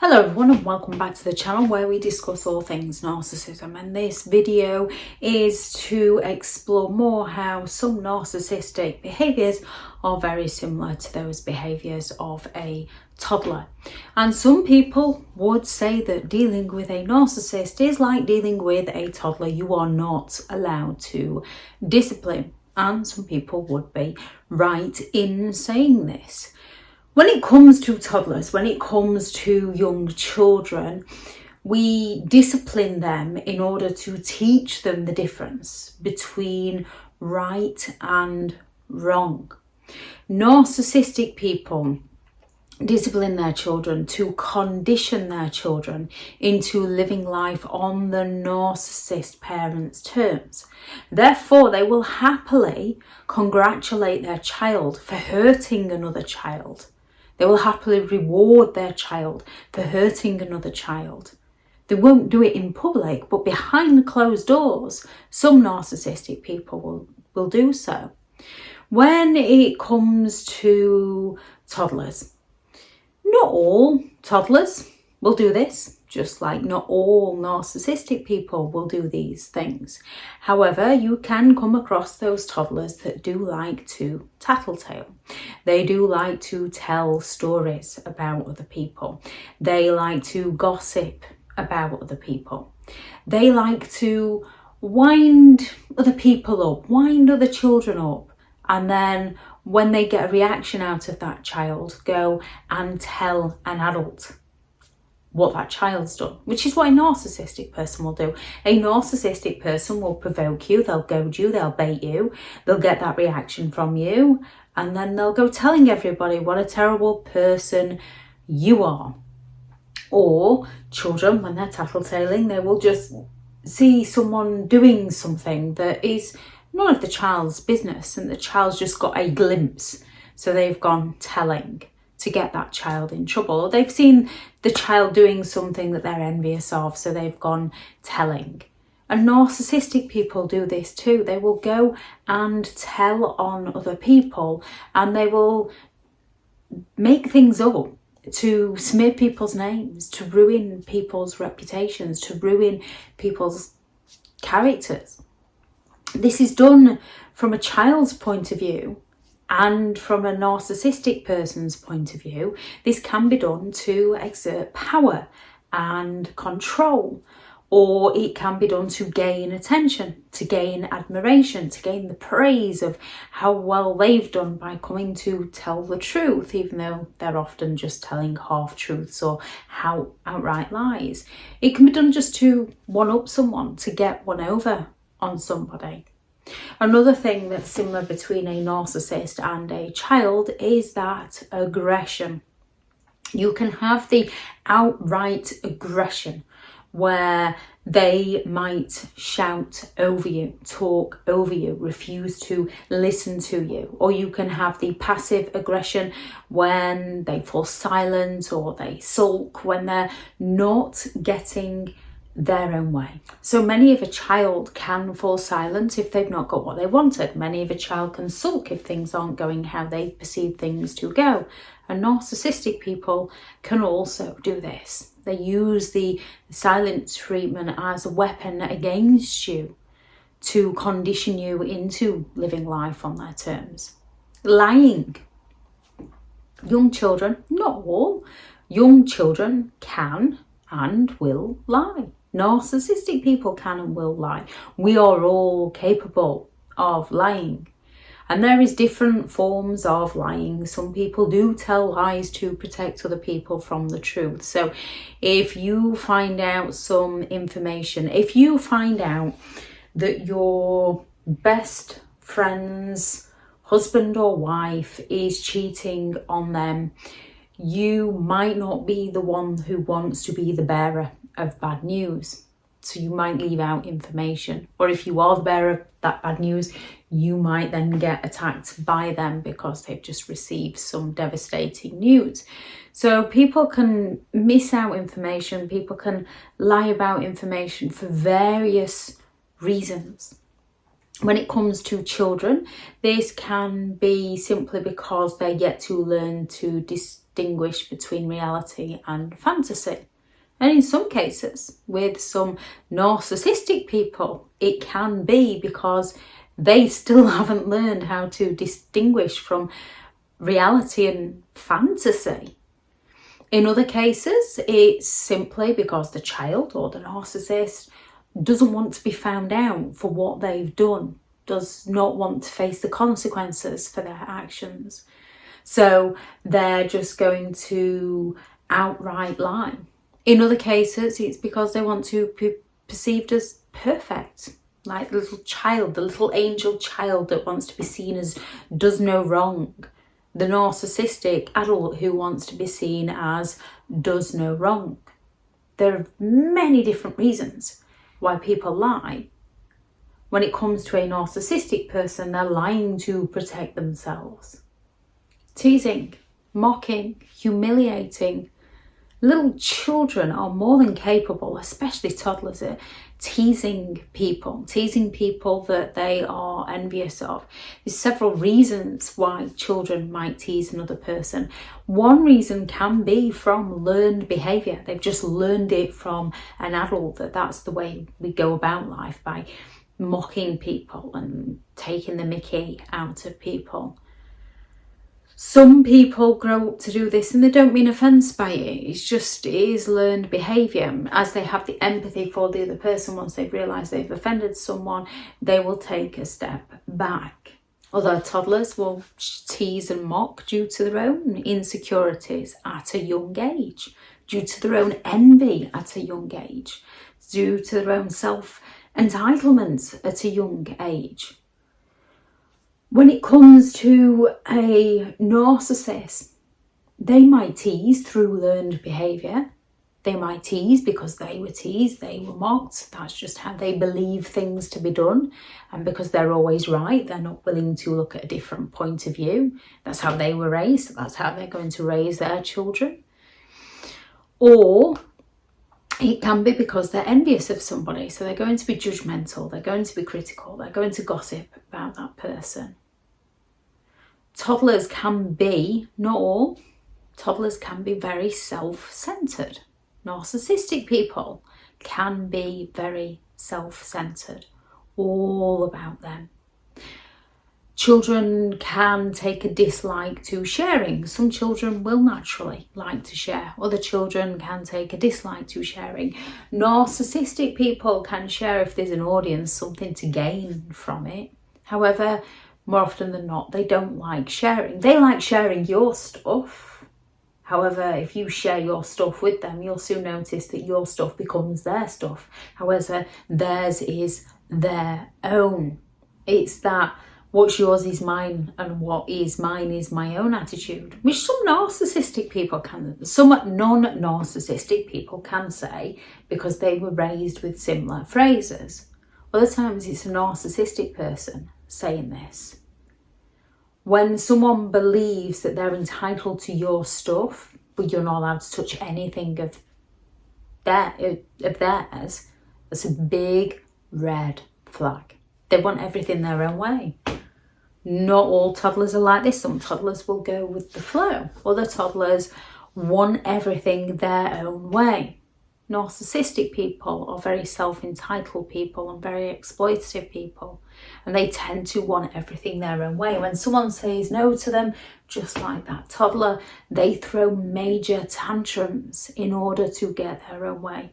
Hello everyone and welcome back to the channel where we discuss all things narcissism, and this video is to explore more how some narcissistic behaviours are very similar to those behaviours of a toddler. And some people would say that dealing with a narcissist is like dealing with a toddler. You are not allowed to discipline, and some people would be right in saying this. When it comes to toddlers, when it comes to young children, we discipline them in order to teach them the difference between right and wrong. Narcissistic people discipline their children to condition their children into living life on the narcissist parents' terms. Therefore, they will happily congratulate their child for hurting another child. They will happily reward their child for hurting another child. They won't do it in public, but behind closed doors, some narcissistic people will do so. When it comes to toddlers, not all toddlers will do this, just like not all narcissistic people will do these things. However, you can come across those toddlers that do like to tattletale. They do like to tell stories about other people. They like to gossip about other people. They like to wind other people up, wind other children up, and then when they get a reaction out of that child, go and tell an adult what that child's done, which is what a narcissistic person will do. A narcissistic person will provoke you, they'll goad you, they'll bait you, they'll get that reaction from you, and then they'll go telling everybody what a terrible person you are. Or children, when they're tattletaling, they will just see someone doing something that is none of the child's business, and the child's just got a glimpse, so they've gone telling to get that child in trouble. Or they've seen the child doing something that they're envious of, so they've gone telling. And narcissistic people do this too. They will go and tell on other people, and they will make things up to smear people's names, to ruin people's reputations, to ruin people's characters. This is done from a child's point of view, and from a narcissistic person's point of view. This can be done to exert power and control, or it can be done to gain attention, to gain admiration, to gain the praise of how well they've done by coming to tell the truth, even though they're often just telling half-truths or outright lies. It can be done just to one-up someone, to get one over on somebody. Another thing that's similar between a narcissist and a child is that aggression. You can have the outright aggression where they might shout over you, talk over you, refuse to listen to you. Or you can have the passive aggression when they fall silent or they sulk when they're not getting their own way. So many of a child can fall silent if they've not got what they wanted. Many of a child can sulk if things aren't going how they perceive things to go. And narcissistic people can also do this. They use the silent treatment as a weapon against you to condition you into living life on their terms. Lying. Young children, not all, young children can and will lie. Narcissistic people can and will lie. We are all capable of lying. And there is different forms of lying. Some people do tell lies to protect other people from the truth. So if you find out some information, if you find out that your best friend's husband or wife is cheating on them, you might not be the one who wants to be the bearer of bad news. So you might leave out information. Or if you are the bearer of that bad news, you might then get attacked by them because they've just received some devastating news. So people can miss out information. People can lie about information for various reasons. When it comes to children, this can be simply because they're yet to learn to distinguish between reality and fantasy. And in some cases, with some narcissistic people, it can be because they still haven't learned how to distinguish from reality and fantasy. In other cases, it's simply because the child or the narcissist doesn't want to be found out for what they've done, does not want to face the consequences for their actions. So they're just going to outright lie. In other cases, it's because they want to be perceived as perfect, like the little child, the little angel child that wants to be seen as does no wrong. The narcissistic adult who wants to be seen as does no wrong. There are many different reasons why people lie. When it comes to a narcissistic person, they're lying to protect themselves. Teasing, mocking, humiliating. Little children are more than capable, especially toddlers, at teasing people that they are envious of. There's several reasons why children might tease another person. One reason can be from learned behaviour. They've just learned it from an adult that that's the way we go about life, by mocking people and taking the mickey out of people. Some people grow up to do this and they don't mean offence by it. It is learned behaviour. As they have the empathy for the other person, once they've realised they've offended someone, they will take a step back. Although toddlers will tease and mock due to their own insecurities at a young age, due to their own envy at a young age, due to their own self-entitlement at a young age. When it comes to a narcissist, they might tease through learned behaviour. They might tease because they were teased, they were mocked. That's just how they believe things to be done. And because they're always right, they're not willing to look at a different point of view. That's how they were raised. That's how they're going to raise their children. Or it can be because they're envious of somebody. So they're going to be judgmental, they're going to be critical, they're going to gossip about that person. Toddlers can be, not all, toddlers can be very self-centered. Narcissistic people can be very self-centered, all about them. Children can take a dislike to sharing. Some children will naturally like to share. Other children can take a dislike to sharing. Narcissistic people can share if there's an audience, something to gain from it. However, more often than not, they don't like sharing. They like sharing your stuff. However, if you share your stuff with them, you'll soon notice that your stuff becomes their stuff. However, theirs is their own. It's that what's yours is mine and what is mine is my own attitude, which some narcissistic people can, some non-narcissistic people can say because they were raised with similar phrases. Other times it's a narcissistic person saying this. When someone believes that they're entitled to your stuff, but you're not allowed to touch anything of theirs, that's a big red flag. They want everything their own way. Not all toddlers are like this. Some toddlers will go with the flow. Other toddlers want everything their own way. Narcissistic people are very self-entitled people and very exploitative people, and they tend to want everything their own way. When someone says no to them, just like that toddler, they throw major tantrums in order to get their own way.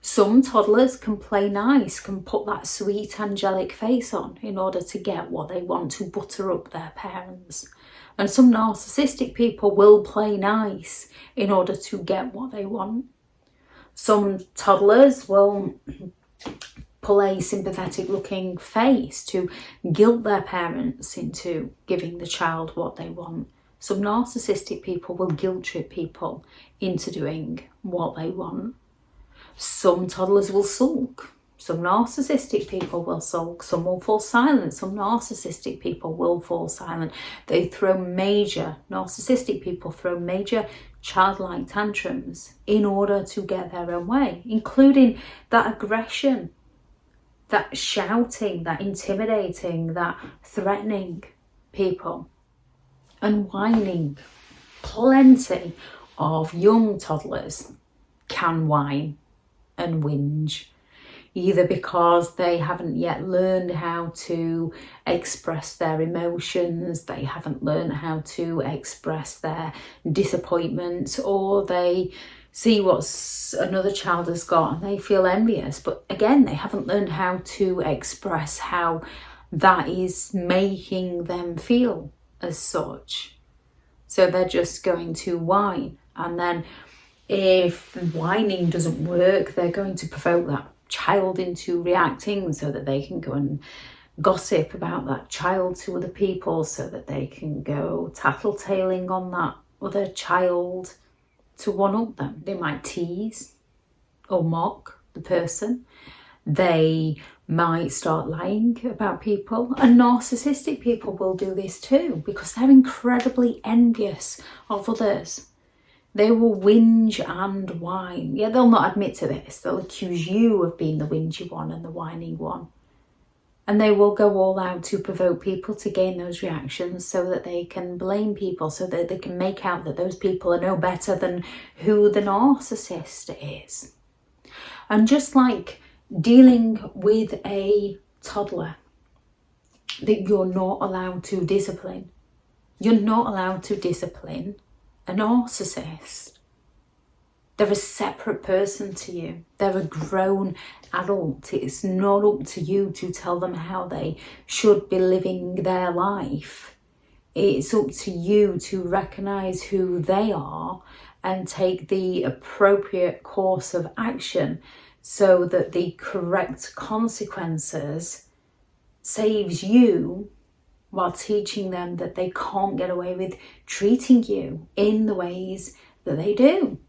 Some toddlers can play nice, can put that sweet angelic face on in order to get what they want, to butter up their parents. And some narcissistic people will play nice in order to get what they want. Some toddlers will pull a sympathetic looking face to guilt their parents into giving the child what they want. Some narcissistic people will guilt trip people into doing what they want. Some toddlers will sulk. Some narcissistic people will sulk. Some will fall silent. Some narcissistic people will fall silent. Narcissistic people throw major childlike tantrums in order to get their own way, including that aggression, that shouting, that intimidating, that threatening people, and whining. Plenty of young toddlers can whine and whinge, either because they haven't yet learned how to express their emotions, they haven't learned how to express their disappointment, or they see what another child has got and they feel envious. But again, they haven't learned how to express how that is making them feel as such. So they're just going to whine. And then if whining doesn't work, they're going to provoke that child into reacting so that they can go and gossip about that child to other people, so that they can go tattletaling on that other child to one-up them. They might tease or mock the person. They might start lying about people. And narcissistic people will do this too, because they're incredibly envious of others. They will whinge and whine. Yeah, they'll not admit to this. They'll accuse you of being the whingy one and the whining one. And they will go all out to provoke people to gain those reactions so that they can blame people, so that they can make out that those people are no better than who the narcissist is. And just like dealing with a toddler that you're not allowed to discipline, you're not allowed to discipline a narcissist. They're a separate person to you. They're a grown adult. It's not up to you to tell them how they should be living their life. It's up to you to recognise who they are and take the appropriate course of action so that the correct consequences saves you, while teaching them that they can't get away with treating you in the ways that they do.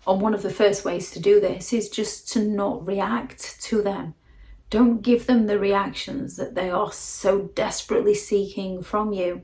And one of the first ways to do this is just to not react to them. Don't give them the reactions that they are so desperately seeking from you.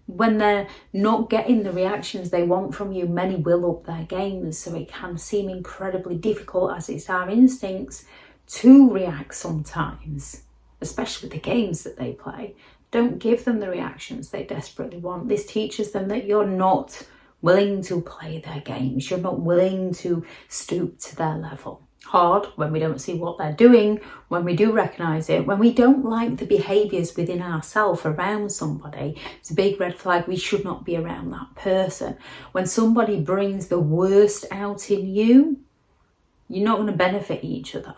When they're not getting the reactions they want from you, many will up their games, so it can seem incredibly difficult, as it's our instincts to react sometimes, especially the games that they play. Don't give them the reactions they desperately want. This teaches them that you're not willing to play their games. You're not willing to stoop to their level. Hard when we don't see what they're doing, when we do recognise it, when we don't like the behaviours within ourselves around somebody. It's a big red flag. We should not be around that person. When somebody brings the worst out in you, you're not going to benefit each other.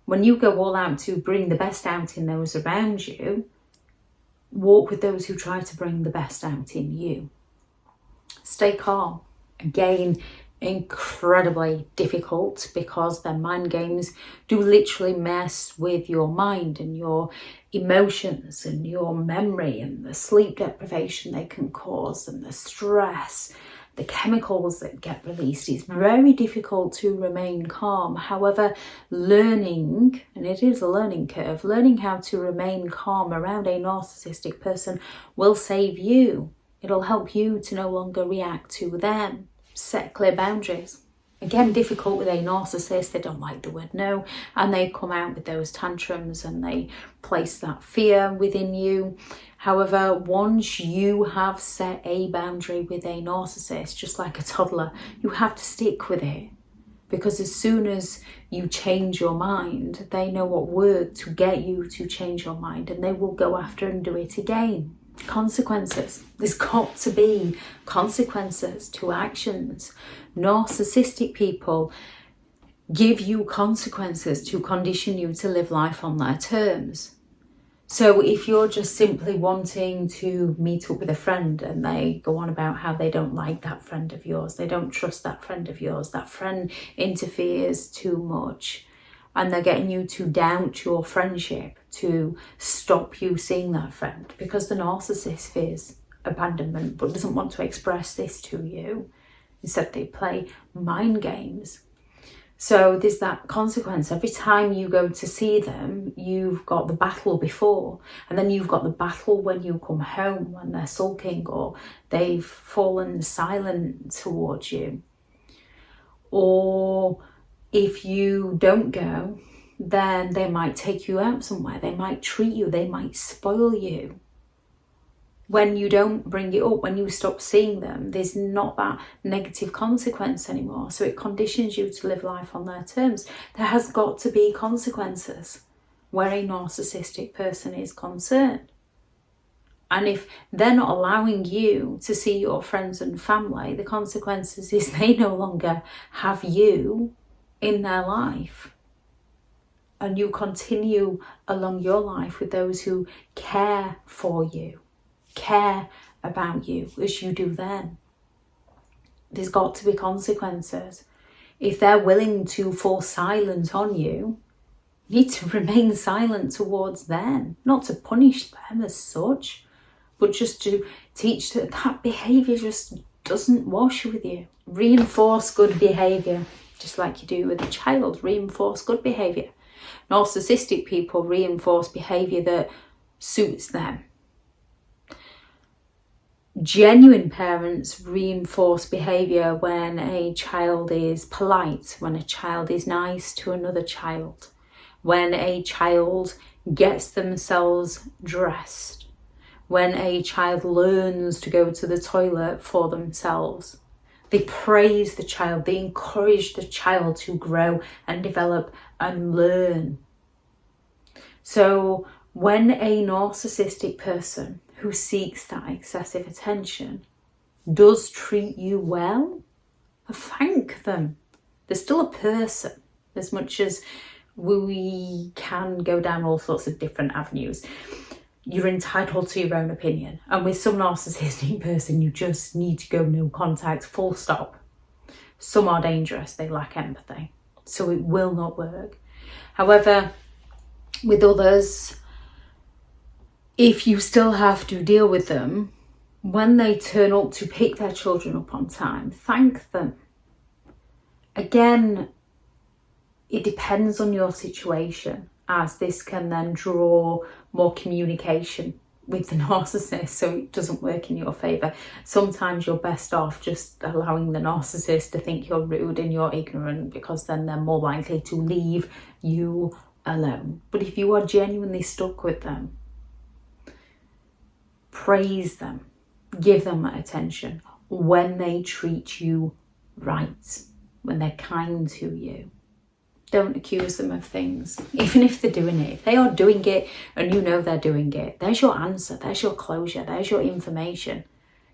When you go all out to bring the best out in those around you, walk with those who try to bring the best out in you. Stay calm. Again, incredibly difficult, because their mind games do literally mess with your mind and your emotions and your memory, and the sleep deprivation they can cause and the stress, the chemicals that get released. It's very difficult to remain calm. However, learning, and it is a learning curve, learning how to remain calm around a narcissistic person will save you. It'll help you to no longer react to them. Set clear boundaries. Again, difficult with a narcissist. They don't like the word no, and they come out with those tantrums and they place that fear within you. However, once you have set a boundary with a narcissist, just like a toddler, you have to stick with it. Because as soon as you change your mind, they know what word to get you to change your mind, and they will go after and do it again. Consequences. There's got to be consequences to actions. Narcissistic people give you consequences to condition you to live life on their terms. So if you're just simply wanting to meet up with a friend and they go on about how they don't like that friend of yours, they don't trust that friend of yours, that friend interferes too much, and they're getting you to doubt your friendship, to stop you seeing that friend, because the narcissist fears abandonment but doesn't want to express this to you. Instead, they play mind games. So there's that consequence. Every time you go to see them, you've got the battle before, and then you've got the battle when you come home, when they're sulking or they've fallen silent towards you. Or if you don't go, then they might take you out somewhere. They might treat you. They might spoil you. When you don't bring it up, when you stop seeing them, there's not that negative consequence anymore. So it conditions you to live life on their terms. There has got to be consequences where a narcissistic person is concerned. And if they're not allowing you to see your friends and family, the consequences is they no longer have you in their life. And you continue along your life with those who care for you, care about you as you do them. There's got to be consequences. If they're willing to fall silent on you, you need to remain silent towards them, not to punish them as such, but just to teach that behaviour just doesn't wash with you. Reinforce good behaviour, just like you do with a child. Reinforce good behaviour. Narcissistic people reinforce behaviour that suits them. Genuine parents reinforce behaviour when a child is polite, when a child is nice to another child, when a child gets themselves dressed, when a child learns to go to the toilet for themselves. They praise the child, they encourage the child to grow and develop and learn. So when a narcissistic person who seeks that excessive attention does treat you well, thank them. They're still a person, as much as we can go down all sorts of different avenues. You're entitled to your own opinion. And with some narcissistic person, you just need to go no contact, full stop. Some are dangerous, they lack empathy. So it will not work. However, with others, if you still have to deal with them, when they turn up to pick their children up on time, thank them. Again, it depends on your situation, as this can then draw more communication with the narcissist, so it doesn't work in your favour. Sometimes you're best off just allowing the narcissist to think you're rude and you're ignorant, because then they're more likely to leave you alone. But if you are genuinely stuck with them, praise them, give them that attention when they treat you right, when they're kind to you. Don't accuse them of things, even if they're doing it. If they are doing it and you know they're doing it, there's your answer, there's your closure, there's your information.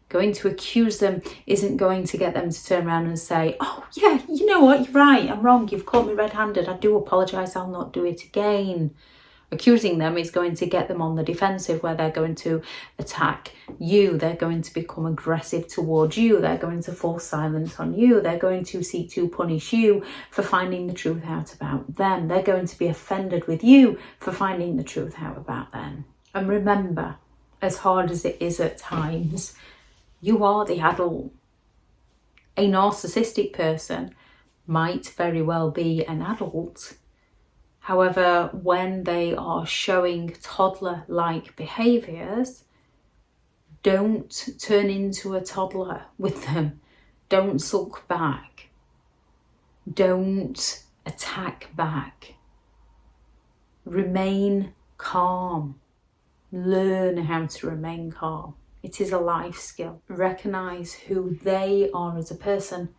Going to accuse them isn't going to get them to turn around and say, oh yeah, you know what, you're right, I'm wrong, you've caught me red-handed, I do apologise, I'll not do it again. Accusing them is going to get them on the defensive, where they're going to attack you, they're going to become aggressive towards you, they're going to fall silent on you, they're going to seek to punish you for finding the truth out about them, they're going to be offended with you for finding the truth out about them. And remember, as hard as it is at times, you are the adult. A narcissistic person might very well be an adult. However, when they are showing toddler-like behaviours, don't turn into a toddler with them. Don't sulk back. Don't attack back. Remain calm. Learn how to remain calm. It is a life skill. Recognise who they are as a person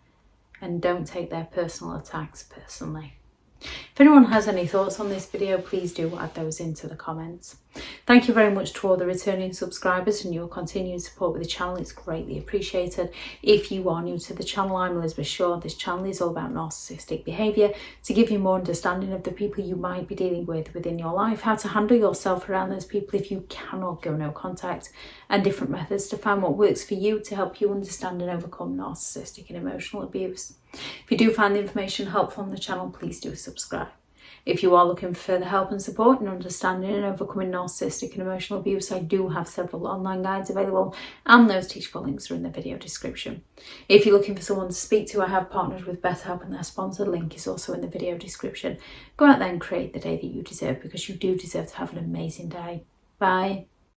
and don't take their personal attacks personally. If anyone has any thoughts on this video, please do add those into the comments. Thank you very much to all the returning subscribers and your continued support with the channel. It's greatly appreciated. If you are new to the channel, I'm Elizabeth Shaw. This channel is all about narcissistic behaviour, to give you more understanding of the people you might be dealing with within your life, how to handle yourself around those people if you cannot go no contact, and different methods to find what works for you to help you understand and overcome narcissistic and emotional abuse. If you do find the information helpful on the channel, please do subscribe. If you are looking for further help and support in understanding and overcoming narcissistic and emotional abuse, I do have several online guides available, and those teachable links are in the video description. If you're looking for someone to speak to, I have partnered with BetterHelp, and their sponsored link is also in the video description. Go out there and create the day that you deserve, because you do deserve to have an amazing day. Bye.